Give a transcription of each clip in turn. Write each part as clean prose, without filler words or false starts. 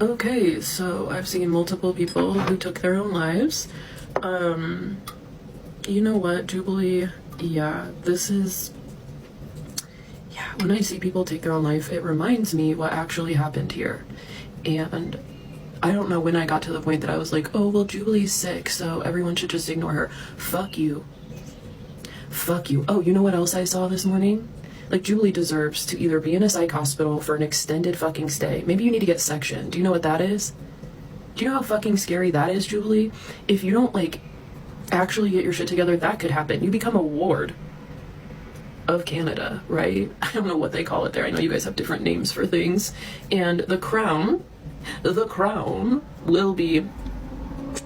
Okay, so I've seen multiple people who took their own lives. You know what, Jubilee? Yeah, when I see people take their own life, it reminds me what actually happened here. And I don't know when I got to the point that I was like, oh, well, Jubilee's sick, so everyone should just ignore her. Fuck you. Fuck you. Oh, you know what else I saw this morning? Like, Jubilee deserves to either be in a psych hospital for an extended fucking stay. Maybe you need to get sectioned. Do you know what that is? Do you know how fucking scary that is, Jubilee? If you don't, like, actually get your shit together, that could happen. You become a ward of Canada, right? I don't know what they call it there. I know you guys have different names for things. And the Crown will be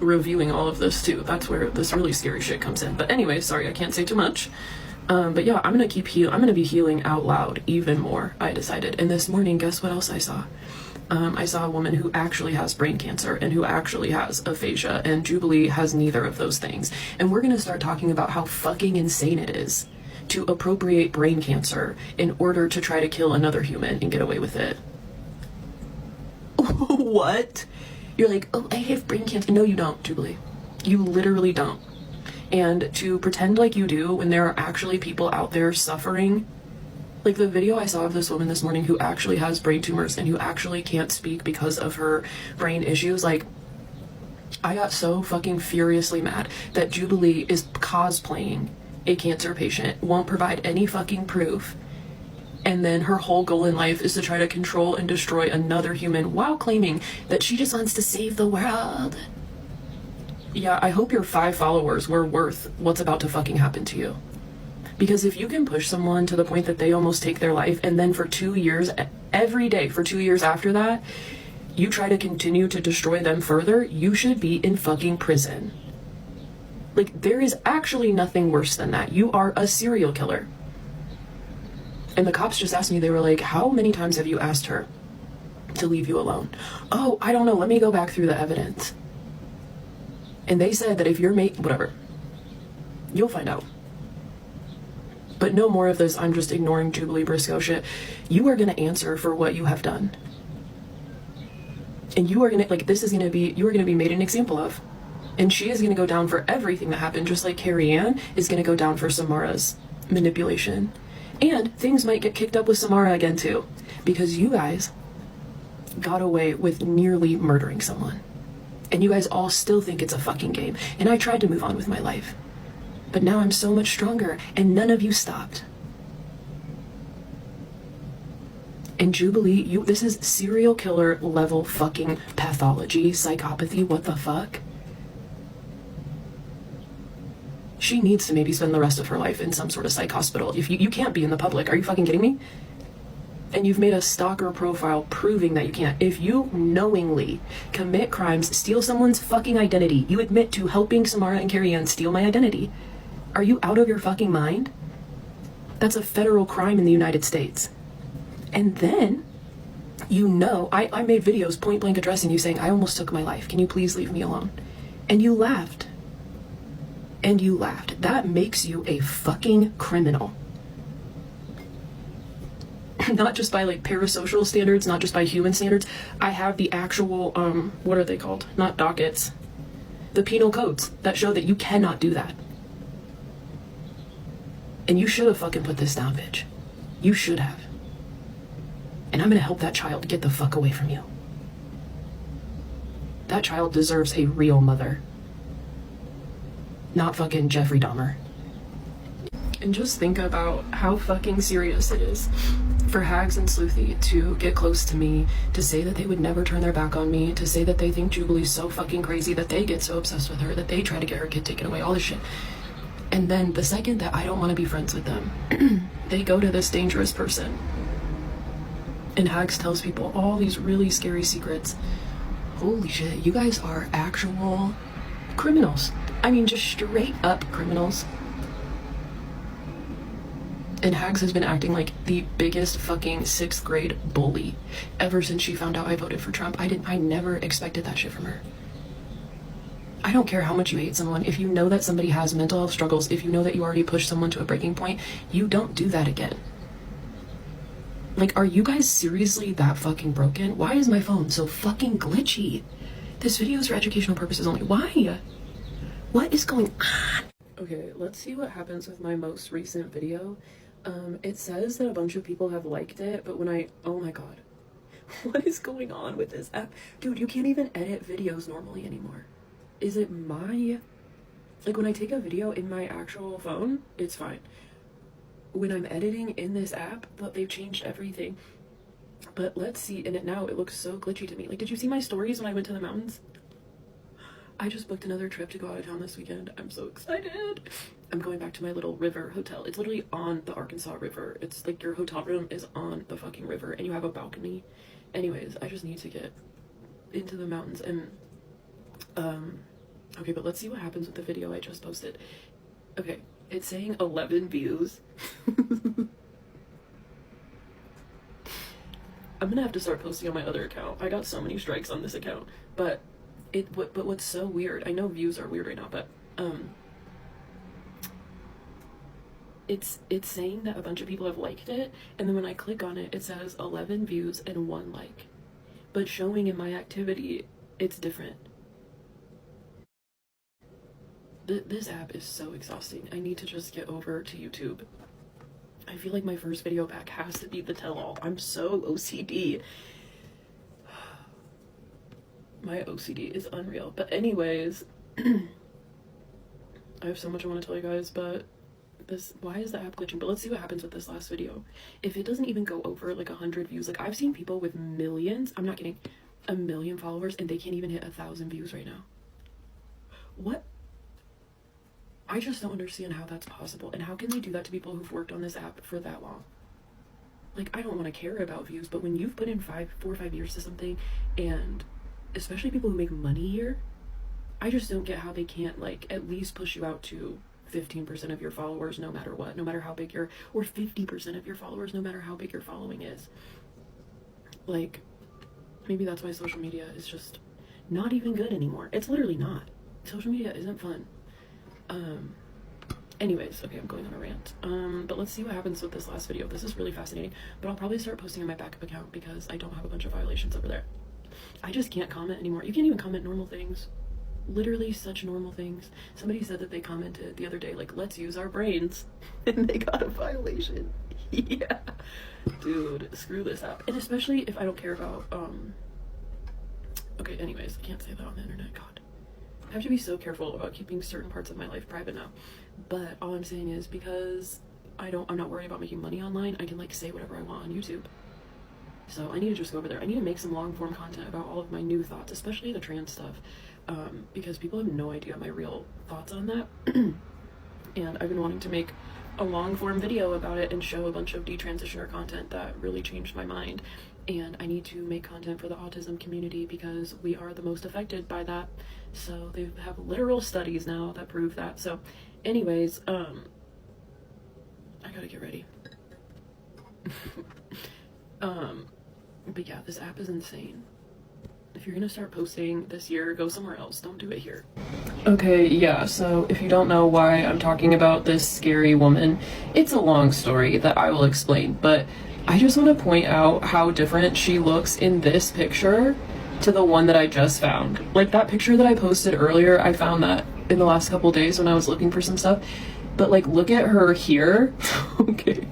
reviewing all of this too. That's where this really scary shit comes in. But anyway, sorry, I can't say too much. But yeah, I'm gonna be healing out loud even more, I decided. And this morning, guess what else I saw? I saw a woman who actually has brain cancer and who actually has aphasia, and Jubilee has neither of those things. And we're gonna start talking about how fucking insane it is to appropriate brain cancer in order to try to kill another human and get away with it. What? You're like, oh, I have brain cancer. No, you don't, Jubilee. You literally don't. And to pretend like you do when there are actually people out there suffering. Like the video I saw of this woman this morning who actually has brain tumors and who actually can't speak because of her brain issues. Like, I got so fucking furiously mad that Jubilee is cosplaying a cancer patient, won't provide any fucking proof, and then her whole goal in life is to try to control and destroy another human while claiming that she just wants to save the world. Yeah, I hope your 5 followers were worth what's about to fucking happen to you. Because if you can push someone to the point that they almost take their life, and then for 2 years, every day for 2 years after that, you try to continue to destroy them further, you should be in fucking prison. Like, there is actually nothing worse than that. You are a serial killer. And the cops just asked me, they were like, how many times have you asked her to leave you alone? Oh, I don't know. Let me go back through the evidence. And they said that if you're whatever, you'll find out. But no more of this, I'm just ignoring Jubilee Briscoe shit. You are going to answer for what you have done. And you are going to, like, you are going to be made an example of. And she is going to go down for everything that happened, just like Carrie Ann is going to go down for Samara's manipulation. And things might get kicked up with Samara again too, because you guys got away with nearly murdering someone. And you guys all still think it's a fucking game. And I tried to move on with my life. But now I'm so much stronger, and none of you stopped. And Jubilee, this is serial killer level fucking pathology, psychopathy, what the fuck? She needs to maybe spend the rest of her life in some sort of psych hospital. If you can't be in the public, are you fucking kidding me? And you've made a stalker profile proving that you can't. If you knowingly commit crimes, steal someone's fucking identity, you admit to helping Samara and Carrie Ann steal my identity. Are you out of your fucking mind? That's a federal crime in the United States. And then, I made videos point blank addressing you saying, I almost took my life. Can you please leave me alone? And you laughed. And you laughed. That makes you a fucking criminal. Not just by like parasocial standards, not just by human standards. I have the actual, what are they called? Not dockets. The penal codes that show that you cannot do that. And you should have fucking put this down, bitch. You should have. And I'm gonna help that child get the fuck away from you. That child deserves a real mother. Not fucking Jeffrey Dahmer. And just think about how fucking serious it is for Hags and Sleuthy to get close to me, to say that they would never turn their back on me, to say that they think Jubilee's so fucking crazy, that they get so obsessed with her, that they try to get her kid taken away, all this shit. And then the second that I don't want to be friends with them, they go to this dangerous person. And Hags tells people all these really scary secrets. Holy shit, you guys are actual criminals. I mean, just straight up criminals. And Hags has been acting like the biggest fucking 6th grade bully ever since she found out I voted for Trump. I never expected that shit from her. I don't care how much you hate someone. If you know that somebody has mental health struggles, if you know that you already pushed someone to a breaking point, you don't do that again. Like, are you guys seriously that fucking broken? Why is my phone so fucking glitchy? This video is for educational purposes only. Why? What is going on? Okay, let's see what happens with my most recent video. It says that a bunch of people have liked it, but oh my god. What is going on with this app? Dude, you can't even edit videos normally anymore. Is it like when I take a video in my actual phone, it's fine. When I'm editing in this app, but they've changed everything. But let's see, and now it looks so glitchy to me. Like, did you see my stories when I went to the mountains? I just booked another trip to go out of town this weekend. I'm so excited. I'm going back to my little river hotel. It's literally on the Arkansas River. It's like your hotel room is on the fucking river and you have a balcony. Anyways, I just need to get into the mountains and okay, but let's see what happens with the video I just posted. Okay, it's saying 11 views. I'm gonna have to start posting on my other account. I got so many strikes on this account, but what's so weird, I know views are weird right now, but it's saying that a bunch of people have liked it, and then when I click on it, it says 11 views and 1 like, but showing in my activity, it's different. This app is so exhausting. I need to just get over to YouTube. I feel like my first video back has to be the tell-all. I'm so OCD. My OCD is unreal. But anyways, I have so much I want to tell you guys, but why is the app glitching? But let's see what happens with this last video. If it doesn't even go over like 100 views, like I've seen people with millions, I'm not kidding, 1 million followers, and they can't even hit 1,000 views right now. What? I just don't understand how that's possible, and how can they do that to people who've worked on this app for that long? Like, I don't want to care about views, but when you've put in 4 or 5 years to something, and especially people who make money here, I just don't get how they can't, like, at least push you out to 15% of your followers no matter what, no matter how big or 50% of your followers no matter how big your following is. Like, maybe that's why social media is just not even good anymore. It's literally not. Social media isn't fun. Anyways, okay, I'm going on a rant. But let's see what happens with this last video. This is really fascinating, but I'll probably start posting on my backup account because I don't have a bunch of violations over there. I just can't comment anymore. You can't even comment normal things. Literally such normal things. Somebody said that they commented the other day, like, let's use our brains, and they got a violation. Yeah. Dude, screw this app. And especially if I don't care about, okay, anyways, I can't say that on the internet, God. I have to be so careful about keeping certain parts of my life private now. But all I'm saying is because I'm not worried about making money online, I can like say whatever I want on YouTube. So I need to just go over there. I need to make some long form content about all of my new thoughts, especially the trans stuff, because people have no idea my real thoughts on that. And I've been wanting to make a long form video about it and show a bunch of detransitioner content that really changed my mind. And I need to make content for the autism community because we are the most affected by that. So they have literal studies now that prove that. So anyways, I gotta get ready. But yeah, this app is insane. If you're gonna start posting this year, go somewhere else. Don't do it here. Okay, yeah, so if you don't know why I'm talking about this scary woman, it's a long story that I will explain, but I just want to point out how different she looks in this picture to the one that I just found. Like that picture that I posted earlier, I found that in the last couple days when I was looking for some stuff, but like look at her here. Okay.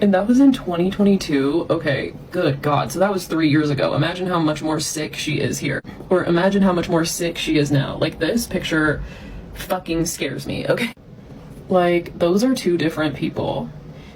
And that was in 2022. Okay, good God. So that was 3 years ago. Imagine how much more sick she is here. Or imagine how much more sick she is now. Like, this picture fucking scares me, okay? Like, those are two different people.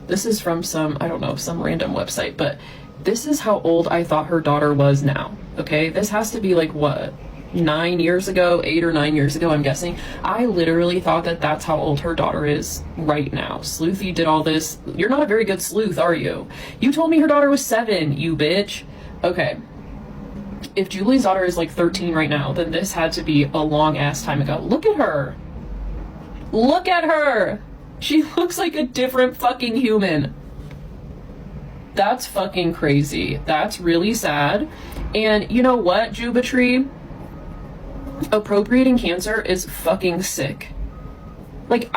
This is from some, I don't know, some random website, but this is how old I thought her daughter was now, okay? This has to be like, what, 9 years ago, 8 or 9 years ago, I'm guessing. I literally thought that that's how old her daughter is right now. Sleuthy did all this. You're not a very good sleuth, are you? You told me her daughter was 7, you bitch. Okay. If Julie's daughter is like 13 right now, then this had to be a long ass time ago. Look at her. Look at her. She looks like a different fucking human. That's fucking crazy. That's really sad. And you know what, Jubilee? Appropriating cancer is fucking sick. Like,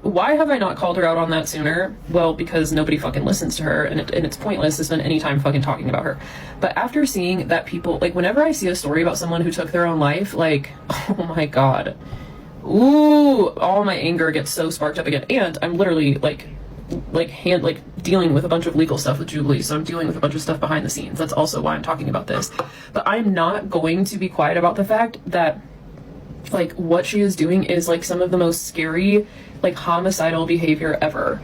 why have I not called her out on that sooner? Well, because nobody fucking listens to her, and it's pointless to spend any time fucking talking about her. But after seeing that people, like, whenever I see a story about someone who took their own life, like, oh my god. Ooh, all my anger gets so sparked up again. And I'm literally, dealing with a bunch of legal stuff with Jubilee, so I'm dealing with a bunch of stuff behind the scenes. That's also why I'm talking about this. But I'm not going to be quiet about the fact that, like, what she is doing is, like, some of the most scary, like, homicidal behavior ever.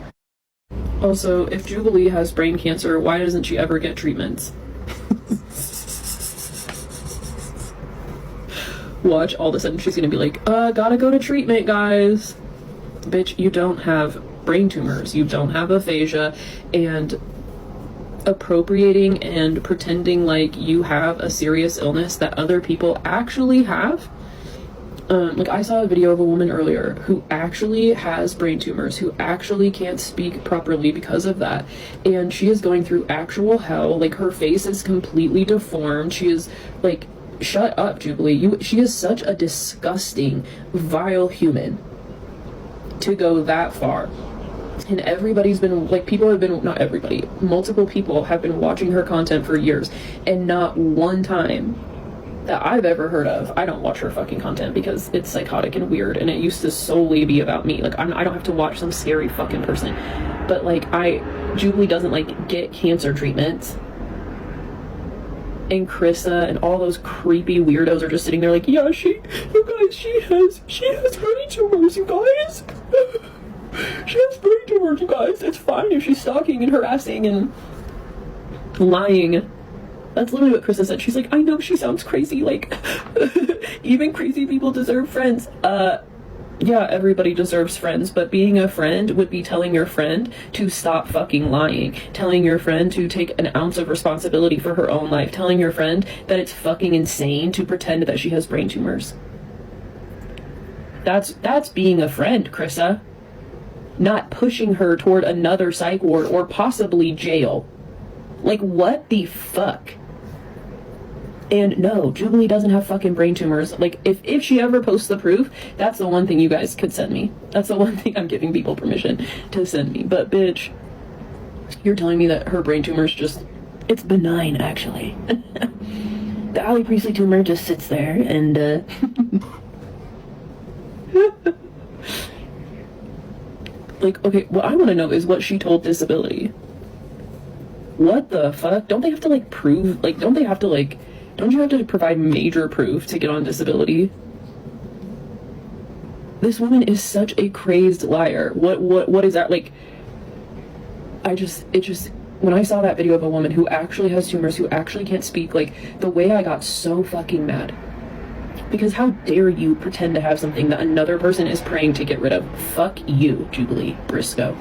Also, if Jubilee has brain cancer, why doesn't she ever get treatments? Watch, all of a sudden she's gonna be like, gotta go to treatment, guys. Bitch, you don't have brain tumors, you don't have aphasia, and appropriating and pretending like you have a serious illness that other people actually have. Like, I saw a video of a woman earlier who actually has brain tumors, who actually can't speak properly because of that, and she is going through actual hell. Like, her face is completely deformed. She is, like, shut up, Jubilee. She is such a disgusting, vile human to go that far. And everybody's been, like, people have been, not everybody, multiple people have been watching her content for years, and not one time that I've ever heard of. I don't watch her fucking content because it's psychotic and weird, and it used to solely be about me. Like, I don't have to watch some scary fucking person. But, like, Jubilee doesn't, like, get cancer treatments. And Krista and all those creepy weirdos are just sitting there like, yeah, she has brain tumors, you guys. She has brain tumors, you guys. It's fine if she's stalking and harassing and lying. That's literally what Krista said. She's like, I know she sounds crazy, like, even crazy people deserve friends. Yeah, everybody deserves friends, but being a friend would be telling your friend to stop fucking lying, telling your friend to take an ounce of responsibility for her own life, telling your friend that it's fucking insane to pretend that she has brain tumors. That's being a friend, Krista. Not pushing her toward another psych ward or possibly jail. Like, what the fuck? And no, Jubilee doesn't have fucking brain tumors. Like, if she ever posts the proof, that's the one thing you guys could send me. That's the one thing I'm giving people permission to send me. But bitch, you're telling me that her brain tumor's just, it's benign, actually. The Allie Priestley tumor just sits there and, like, okay, what I want to know is what she told Disability. What the fuck? Don't they have to, like, prove, like, don't you have to provide major proof to get on Disability? This woman is such a crazed liar. What is that? Like, when I saw that video of a woman who actually has tumors, who actually can't speak, like, the way I got so fucking mad. Because how dare you pretend to have something that another person is praying to get rid of? Fuck you, Jubilee Briscoe.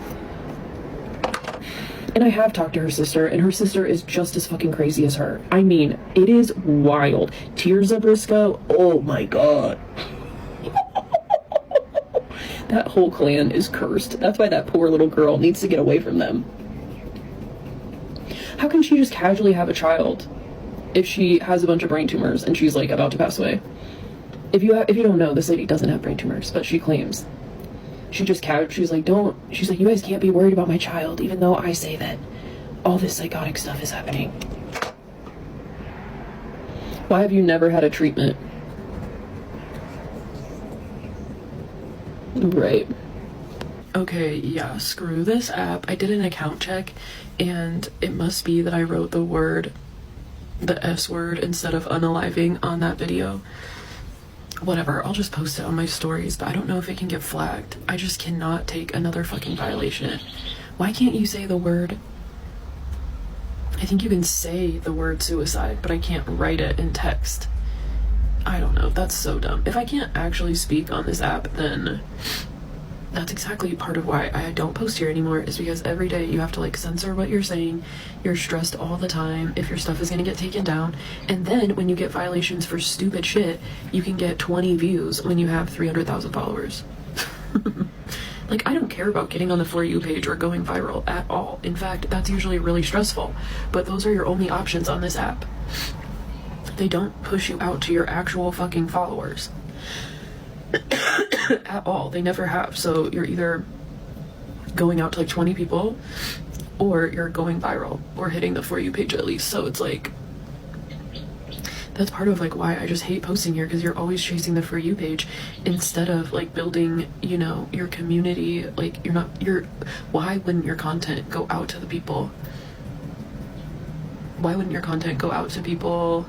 And I have talked to her sister, and her sister is just as fucking crazy as her. I mean, it is wild. Tears of Briscoe, oh my god. That whole clan is cursed. That's why that poor little girl needs to get away from them. How can she just casually have a child if she has a bunch of brain tumors and she's, like, about to pass away? If you don't know, this lady doesn't have brain tumors, but she claims. She's like, you guys can't be worried about my child, even though I say that all this psychotic stuff is happening. Why have you never had a treatment? Right. Okay, yeah, screw this app. I did an account check, and it must be that I wrote the S word instead of unaliving on that video. Whatever, I'll just post it on my stories, but I don't know if it can get flagged. I just cannot take another fucking violation. Why can't you say the word? I think you can say the word suicide, but I can't write it in text. I don't know, that's so dumb. If I can't actually speak on this app, then that's exactly part of why I don't post here anymore, is because every day you have to, like, censor what you're saying. You're stressed all the time if your stuff is gonna get taken down, and then when you get violations for stupid shit, you can get 20 views when you have 300,000 followers. Like, I don't care about getting on the For You page or going viral at all. In fact, that's usually really stressful, but those are your only options on this app. They don't push you out to your actual fucking followers. at all. They never have. So you're either going out to like 20 people or you're going viral or hitting the For You page at least. So it's like, that's part of like why I just hate posting here, because you're always chasing the For You page instead of like building, you know, your community. Like why wouldn't your content go out to the people? Why wouldn't your content go out to people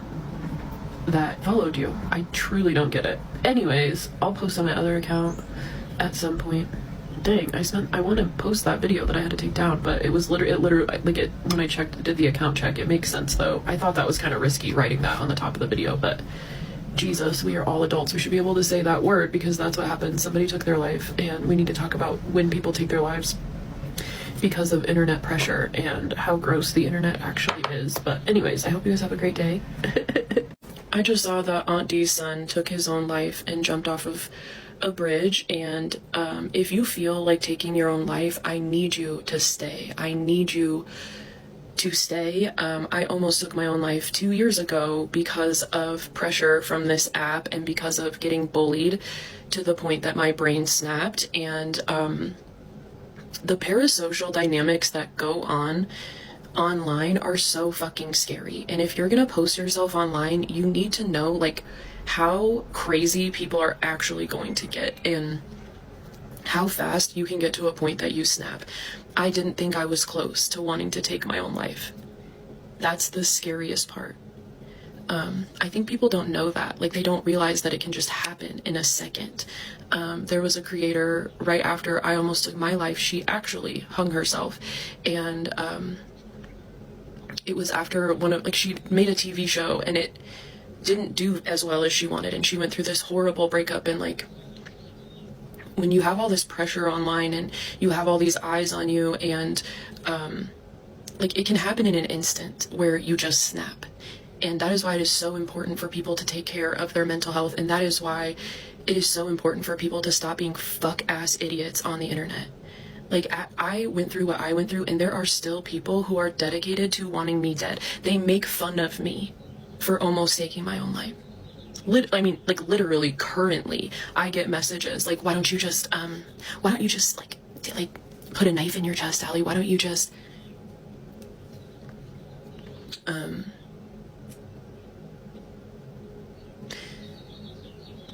that followed you? I truly don't get it. Anyways, I'll post on my other account at some point. Dang, I want to post that video that I had to take down, but it was literally like when I did the account check, it makes sense though. I thought that was kind of risky writing that on the top of the video, but Jesus, we are all adults. We should be able to say that word, because that's what happened. Somebody took their life, and we need to talk about when people take their lives because of internet pressure and how gross the internet actually is. But anyways, I hope you guys have a great day. I just saw that Aunt Dee's son took his own life and jumped off of a bridge, and if you feel like taking your own life, I need you to stay. I need you to stay. I almost took my own life 2 years ago because of pressure from this app and because of getting bullied to the point that my brain snapped. And the parasocial dynamics that go on online are so fucking scary. And if you're gonna post yourself online, you need to know like how crazy people are actually going to get and how fast you can get to a point that you snap. I didn't think I was close to wanting to take my own life. That's the scariest part. I think people don't know that. Like, they don't realize that it can just happen in a second. There was a creator right after I almost took my life. She actually hung herself, and it was after she made a TV show and it didn't do as well as she wanted, and she went through this horrible breakup. And like, when you have all this pressure online and you have all these eyes on you, and like, it can happen in an instant where you just snap. And that is why it is so important for people to take care of their mental health, and that is why it is so important for people to stop being fuck-ass idiots on the internet. Like, I went through what I went through, and there are still people who are dedicated to wanting me dead. They make fun of me for almost taking my own life. I mean, like, literally, currently, I get messages like, why don't you just like put a knife in your chest, Allie? Why don't you just,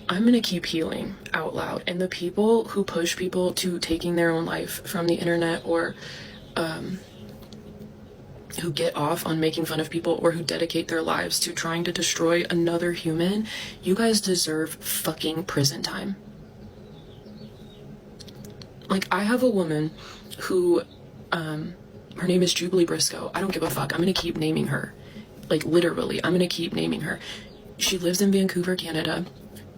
I'm gonna keep healing out loud. And the people who push people to taking their own life from the internet, or who get off on making fun of people, or who dedicate their lives to trying to destroy another human, you guys deserve fucking prison time. Like, I have a woman who, her name is Jubilee Briscoe. I don't give a fuck. I'm gonna keep naming her. Like, literally, I'm gonna keep naming her. She lives in Vancouver, Canada.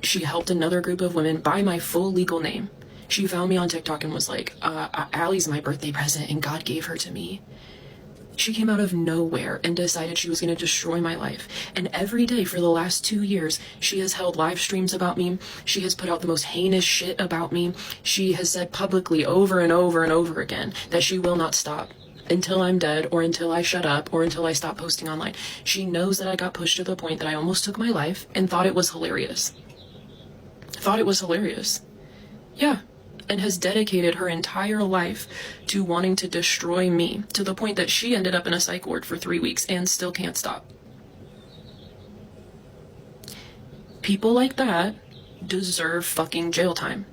She helped another group of women by my full legal name. She found me on TikTok and was like, Allie's my birthday present and God gave her to me. She came out of nowhere and decided she was going to destroy my life. And every day for the last 2 years, she has held live streams about me. She has put out the most heinous shit about me. She has said publicly over and over and over again that she will not stop until I'm dead, or until I shut up, or until I stop posting online. She knows that I got pushed to the point that I almost took my life and thought it was hilarious. Yeah. And has dedicated her entire life to wanting to destroy me, to the point that she ended up in a psych ward for 3 weeks and still can't stop. People like that deserve fucking jail time.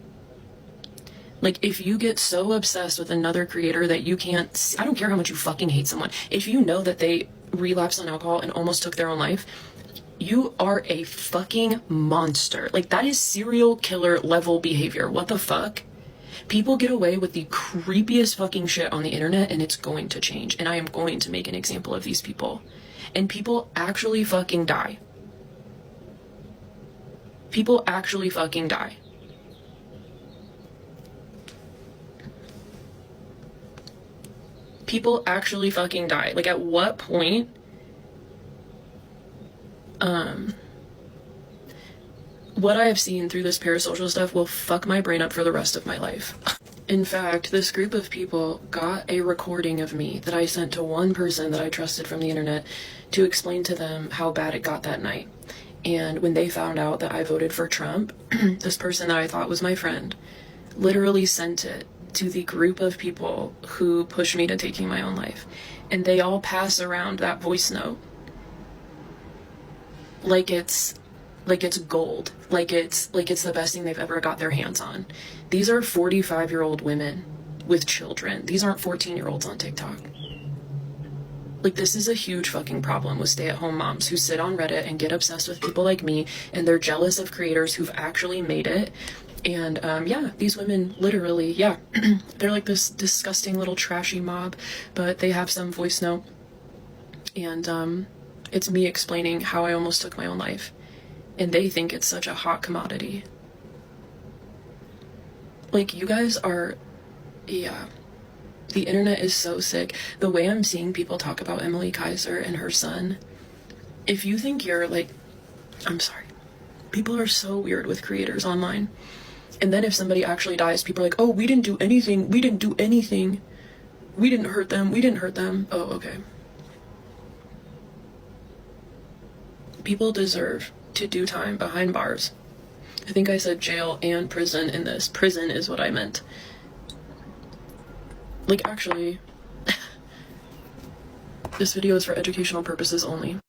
Like, if you get so obsessed with another creator that you can't, I don't care how much you fucking hate someone, if you know that they relapsed on alcohol and almost took their own life, you are a fucking monster. Like, that is serial killer level behavior. What the fuck? People get away with the creepiest fucking shit on the internet, and it's going to change. And I am going to make an example of these people. And people actually fucking die. People actually fucking die. People actually fucking die. Like, at what point? What I have seen through this parasocial stuff will fuck my brain up for the rest of my life. In fact, this group of people got a recording of me that I sent to one person that I trusted from the internet to explain to them how bad it got that night. And when they found out that I voted for Trump, this person that I thought was my friend literally sent it to the group of people who pushed me to taking my own life. And they all pass around that voice note like it's gold, like it's the best thing they've ever got their hands on. These are 45-year-old women with children. These aren't 14-year-olds on TikTok. Like, this is a huge fucking problem with stay-at-home moms who sit on Reddit and get obsessed with people like me, and they're jealous of creators who've actually made it. And yeah, these women literally, yeah, they're like this disgusting little trashy mob, but they have some voice note, and it's me explaining how I almost took my own life, and they think it's such a hot commodity. Like, you guys are, yeah, the internet is so sick. The way I'm seeing people talk about Emily Kaiser and her son, if you think you're like, I'm sorry, people are so weird with creators online. And then if somebody actually dies, people are like, oh, we didn't do anything, we didn't do anything, we didn't hurt them, we didn't hurt them. Oh, okay. People deserve to do time behind bars. I think I said jail and prison in this. Prison is what I meant. Like, actually, this video is for educational purposes only.